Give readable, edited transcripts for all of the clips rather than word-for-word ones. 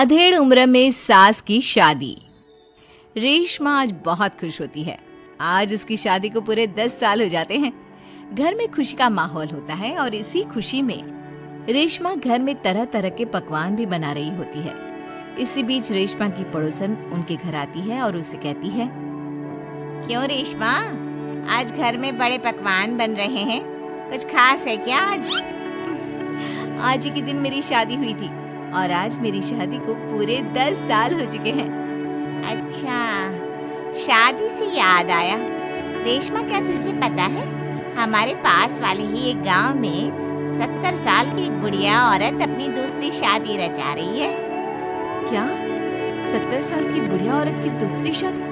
अधेड़ उम्र में सास की शादी। रेशमा आज बहुत खुश होती है। आज उसकी शादी को पूरे 10 साल हो जाते हैं। घर में खुशी का माहौल होता है और इसी खुशी में रेशमा घर में तरह तरह के पकवान भी बना रही होती है। इसी बीच रेशमा की पड़ोसन उनके घर आती है और उसे कहती है, क्यों रेशमा, आज घर में बड़े पकवान बन रहे हैं, कुछ खास है क्या आज? आज ही के दिन मेरी शादी हुई थी और आज मेरी शादी को पूरे 10 साल हो चुके हैं। अच्छा, शादी से याद आया, रेशमा क्या तुझे पता है हमारे पास वाले ही एक गांव में 70 साल की एक बुढ़िया औरत अपनी दूसरी शादी रचा रही है। क्या 70 साल की बुढ़िया औरत की दूसरी शादी?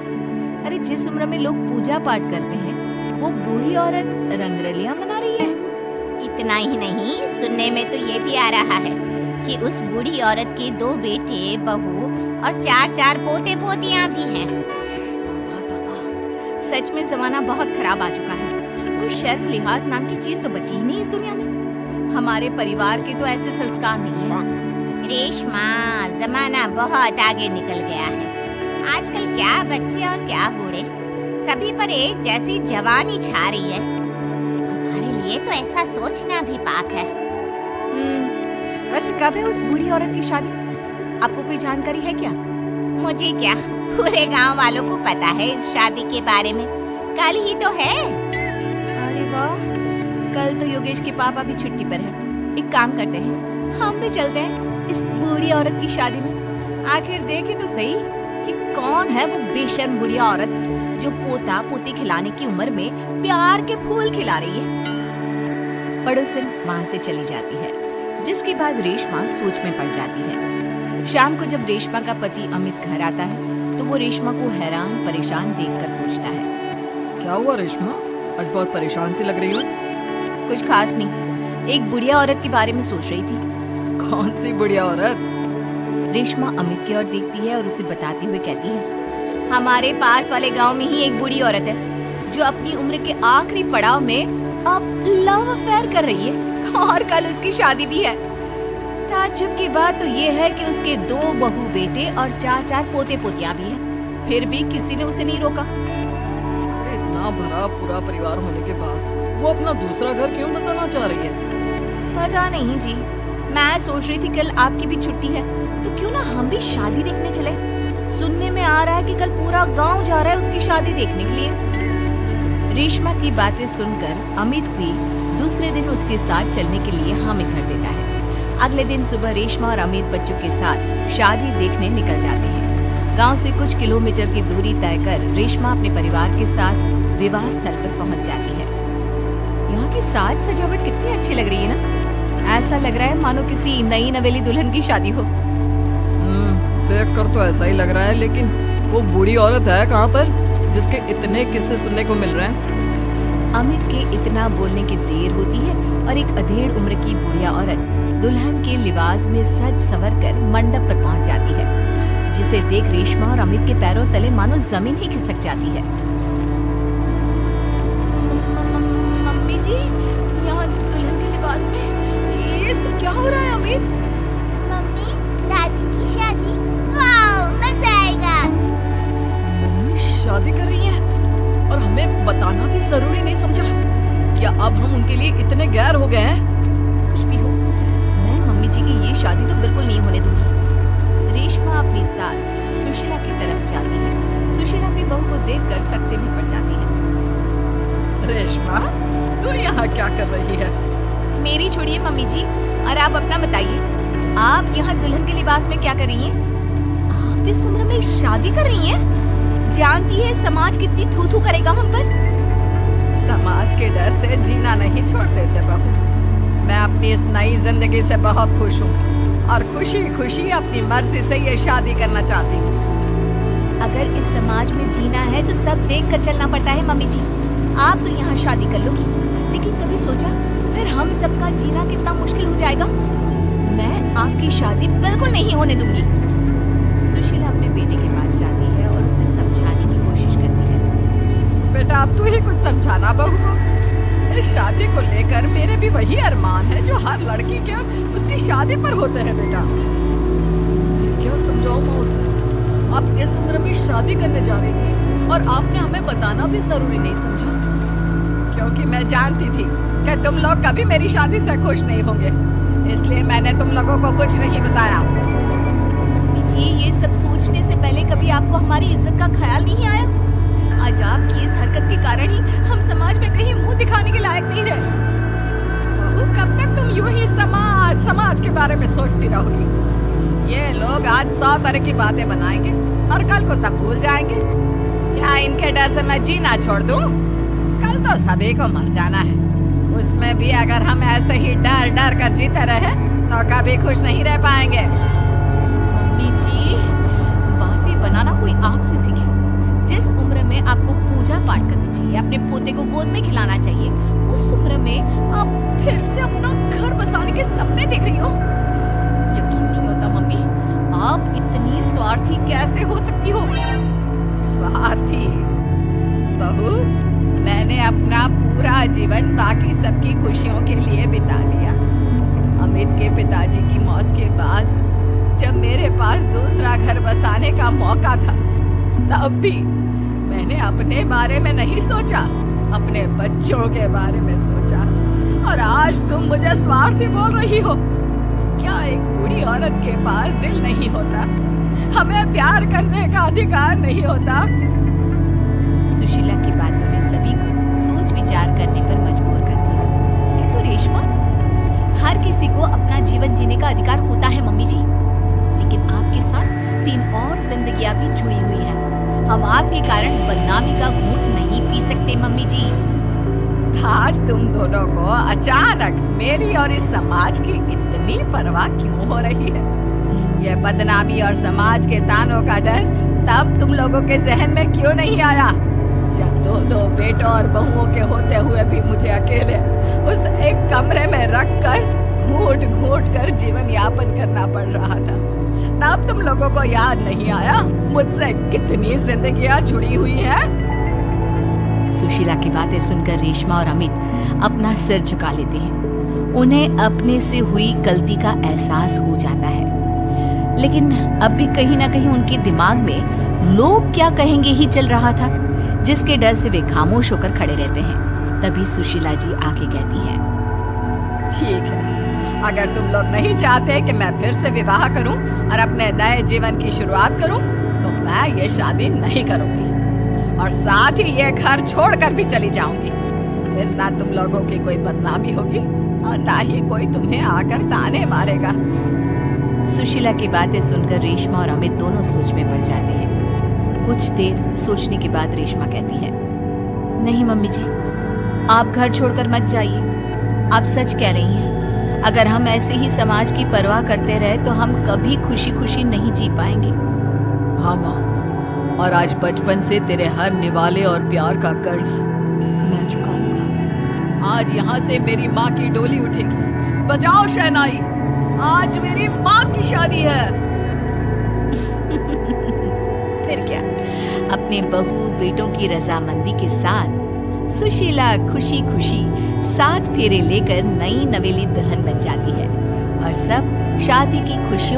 अरे जिस उम्र में लोग पूजा पाठ करते हैं वो बूढ़ी औरत रंगरलियां मना रही है। इतना ही नहीं, सुनने में तो ये भी आ रहा है कि उस बूढ़ी औरत के 2 बेटे, बहू और 4 पोते पोतियां भी हैं। तौबा तौबा, सच में जमाना बहुत खराब आ चुका है। कोई शर्म लिहाज नाम की चीज तो बची ही नहीं इस दुनिया में। हमारे परिवार के तो ऐसे संस्कार नहीं है। रेशमा, जमाना बहुत आगे निकल गया है। आजकल क्या बच्चे और क्या बूढ़े, सभी पर एक जैसी जवानी छा रही है। हमारे लिए तो ऐसा सोचना भी पाप है। वैसे कब है उस बूढ़ी औरत की शादी? आपको कोई जानकारी है क्या? मुझे क्या, पूरे गांव वालों को पता है इस शादी के बारे में। कल ही तो है। अरे वाह, कल तो योगेश के पापा भी छुट्टी पर है। एक काम करते हैं, हम भी चलते हैं इस बूढ़ी औरत की शादी में। आखिर देखे तो सही कि कौन है वो बेशर्म बूढ़ी औरत जो पोता पोती खिलाने की उम्र में प्यार के फूल खिला रही है। पड़ोसन वहां से चली जाती है, जिसके बाद रेशमा सोच में पड़ जाती है। शाम को जब रेशमा का पति अमित घर आता है तो वो रेशमा को हैरान परेशान देखकर पूछता है, क्या हुआ रेशमा, आज बहुत परेशान सी लग रही हो? कुछ खास नहीं, एक बुढ़िया औरत के बारे में सोच रही थी। कौन सी बुढ़िया औरत? रेशमा अमित की ओर देखती है और उसे बताते हुए कहती है, हमारे पास वाले गांव में ही एक बूढ़ी औरत है जो अपनी उम्र के आखिरी पड़ाव में अब लव अफेयर कर रही है और कल उसकी शादी भी है। ताज्जुब की बात तो ये है कि उसके 2 बहू बेटे और 4 पोते पोतियां भी हैं। फिर भी किसी ने उसे नहीं रोका। इतना भरा पूरा परिवार होने के बाद वो अपना दूसरा घर क्यों बसाना चाह रही है? पता नहीं जी, मैं सोच रही थी कल आपकी भी छुट्टी है तो क्यों ना हम भी शादी देखने चले। सुनने में आ रहा है कि कल पूरा गांव जा रहा है उसकी शादी देखने के लिए। रेशमा की बातें सुनकर अमित भी दूसरे दिन उसके साथ चलने के लिए हामी भर देता है। अगले दिन सुबह रेशमा और अमित बच्चों के साथ शादी देखने निकल जाते हैं। गांव से कुछ किलोमीटर की दूरी तय कर रेशमा अपने परिवार के साथ विवाह स्थल पर पहुंच जाती है। यहाँ की साज सजावट कितनी अच्छी लग रही है ना। ऐसा लग रहा है मानो किसी नई नवेली दुल्हन की शादी हो। देखकर तो ऐसा ही लग रहा है, लेकिन वो बूढ़ी औरत है कहाँ पर जिसके इतने किस्से सुनने को मिल रहे हैं? अमित के इतना बोलने की देर होती है और एक अधेड़ उम्र की बुढ़िया औरत दुल्हन के लिबास में सज संवर कर मंडप पर पहुंच जाती है, जिसे देख रेशमा और अमित के पैरों तले मानो जमीन ही खिसक जाती है। मम्मी जी, यहाँ दुल्हन के लिबास में ये सब क्या हो रहा है? अमित, मम्मी, दादी की शादी, वाओ, मजा आएगा। मम्मी शादी कर रही है और हमें बताना भी जरूरी नहीं समझा? क्या अब हम उनके लिए इतने गैर हो गए हैं? कुछ भी हो, मैं मम्मी जी की ये शादी तो बिल्कुल नहीं होने दूंगी। रेशमा अपनी सास सुशीला की तरफ जाती है। सुशीला अपनी बहू को देखकर सकते में पड़ जाती है। रेशमा, तू यहाँ क्या कर रही है? मेरी छोड़िए मम्मी जी, और आप अपना बताइए, आप यहाँ दुल्हन के लिबास में क्या कर रही हैं? आप इस उम्र में शादी कर रही हैं? जानती है समाज कितनी थू थू करेगा हम पर। समाज के डर से जीना नहीं छोड़ देते बहू। मैं अपनी इस नई जिंदगी से बहुत खुश हूँ और खुशी खुशी अपनी मर्जी से ये शादी करना चाहती हूँ। अगर इस समाज में जीना है तो सब देख कर चलना पड़ता है मम्मी जी। आप तो यहाँ शादी कर लोगी, लेकिन कभी सोचा फिर हम सबका जीना कितना मुश्किल हो जाएगा। मैं आपकी शादी बिल्कुल नहीं होने दूंगी। सुशीला अपने बेटे के पास जाती है और उसे समझाने की कोशिश करती है। बेटा, अब तू ही कुछ समझाना बहू को। इस शादी को लेकर मेरे भी वही अरमान है जो हर लड़की के उसकी शादी पर होते हैं बेटा। क्या क्या समझाओ मैं उसे? आप इस उम्र में शादी करने जा रही थी और आपने हमें बताना भी जरूरी नहीं समझा, क्योंकि मैं जानती थी कि तुम लोग कभी मेरी शादी से खुश नहीं होंगे, इसलिए मैंने तुम लोगों को कुछ नहीं बताया। मम्मी जी, ये सब सोचने से पहले कभी आपको हमारी इज्जत का ख्याल नहीं आया? आज आपकी इस हरकत के कारण ही हम समाज में कहीं मुंह दिखाने के लायक नहीं रहे। बहू, कब तक तुम यूं ही समाज के बारे में सोचती रहोगी? ये लोग आज 100 तरह की बातें बनाएंगे और कल को सब भूल जाएंगे। क्या इनके डर से मैं जीना छोड़ दूं? कल तो सभी को मर जाना है, उसमें भी अगर हम ऐसे ही डर डर कर जीते रहे तो कभी खुश नहीं रह पाएंगे। मम्मी जी, बातें बनाना कोई आपसे सीखे। जिस उम्र में आपको पूजा पाठ करना चाहिए, अपने पोते को गोद में खिलाना चाहिए, उस उम्र में आप फिर से अपना घर बसाने के सपने देख रही हो। यकीन नहीं होता मम्मी, आप इतनी स्वार्थी कैसे हो सकती हो? स्वार्थी? बहू, मैंने अपना पूरा जीवन बाकी सबकी खुशियों के लिए बिता दिया। अमित के पिताजी की मौत के बाद जब मेरे पास दूसरा घर बसाने का मौका था, तब भी मैंने अपने बारे में नहीं सोचा, अपने बच्चों के बारे में सोचा। और आज तुम मुझे स्वार्थी बोल रही हो? क्या एक बूढ़ी औरत के पास दिल नहीं होता? हमें प्यार करने का अधिकार नहीं होता? सुशीला की बातों ने सभी को सोच विचार करने पर मजबूर कर दिया। किंतु रेशमा, हर किसी को अपना जीवन जीने का अधिकार होता है मम्मी जी, लेकिन आपके साथ 3 और जिंदगियां भी जुड़ी हुई हैं। हम आपके कारण बदनामी का घूंट नहीं पी सकते मम्मी जी। आज तुम दोनों को अचानक मेरी और इस समाज की इतनी परवाह क्यों हो रही है? ये बदनामी और समाज के तानों का डर तब तुम लोगों के जहन में क्यों नहीं आया, जब 2-2 बेटों और बहुओं के होते हुए भी मुझे अकेले उस एक कमरे में रखकर घूट घूट कर जीवन यापन करना पड़ रहा था? तब तुम लोगों को याद नहीं आया मुझसे कितनी जिंदगियां जुड़ी हुई हैं? सुशीला की बातें सुनकर रेशमा और अमित अपना सिर झुका लेते हैं। उन्हें अपने से हुई गलती का एहसास हो जाता है, लेकिन अब भी कहीं ना कहीं उनके दिमाग में लोग क्या कहेंगे ही चल रहा था, जिसके डर से वे खामोश होकर खड़े रहते हैं। तभी सुशीला जी आगे कहती है, ठीक है, अगर तुम लोग नहीं चाहते कि मैं फिर से विवाह करूं और अपने नए जीवन की शुरुआत करूं, तो मैं ये शादी नहीं करूंगी और साथ ही ये घर छोड़कर भी चली जाऊंगी। फिर ना तुम लोगों की कोई बदनामी होगी और ना ही कोई तुम्हें आकर ताने मारेगा। सुशीला की बातें सुनकर रेशमा और अमित दोनों सोच में पड़ जाते हैं। कुछ देर सोचने के बाद रेशमा कहती है, नहीं मम्मी जी, आप घर छोड़कर मत जाइए। आप सच कह रही हैं। अगर हम ऐसे ही समाज की परवाह करते रहे तो हम कभी खुशी खुशी नहीं जी पाएंगे। हाँ माँ, और आज बचपन से तेरे हर निवाले और प्यार का कर्ज मैं चुकाऊंगा। आज यहाँ से मेरी माँ की डोली उठेगी। बजाओ शहनाई, आज मेरी माँ की शादी है। फिर क्या, अपने बहू बेटों की रजामंदी के साथ सुशीला खुशी खुशी 7 फेरे लेकर नई नवेली दुल्हन बन जाती है और सब शादी की खुशियों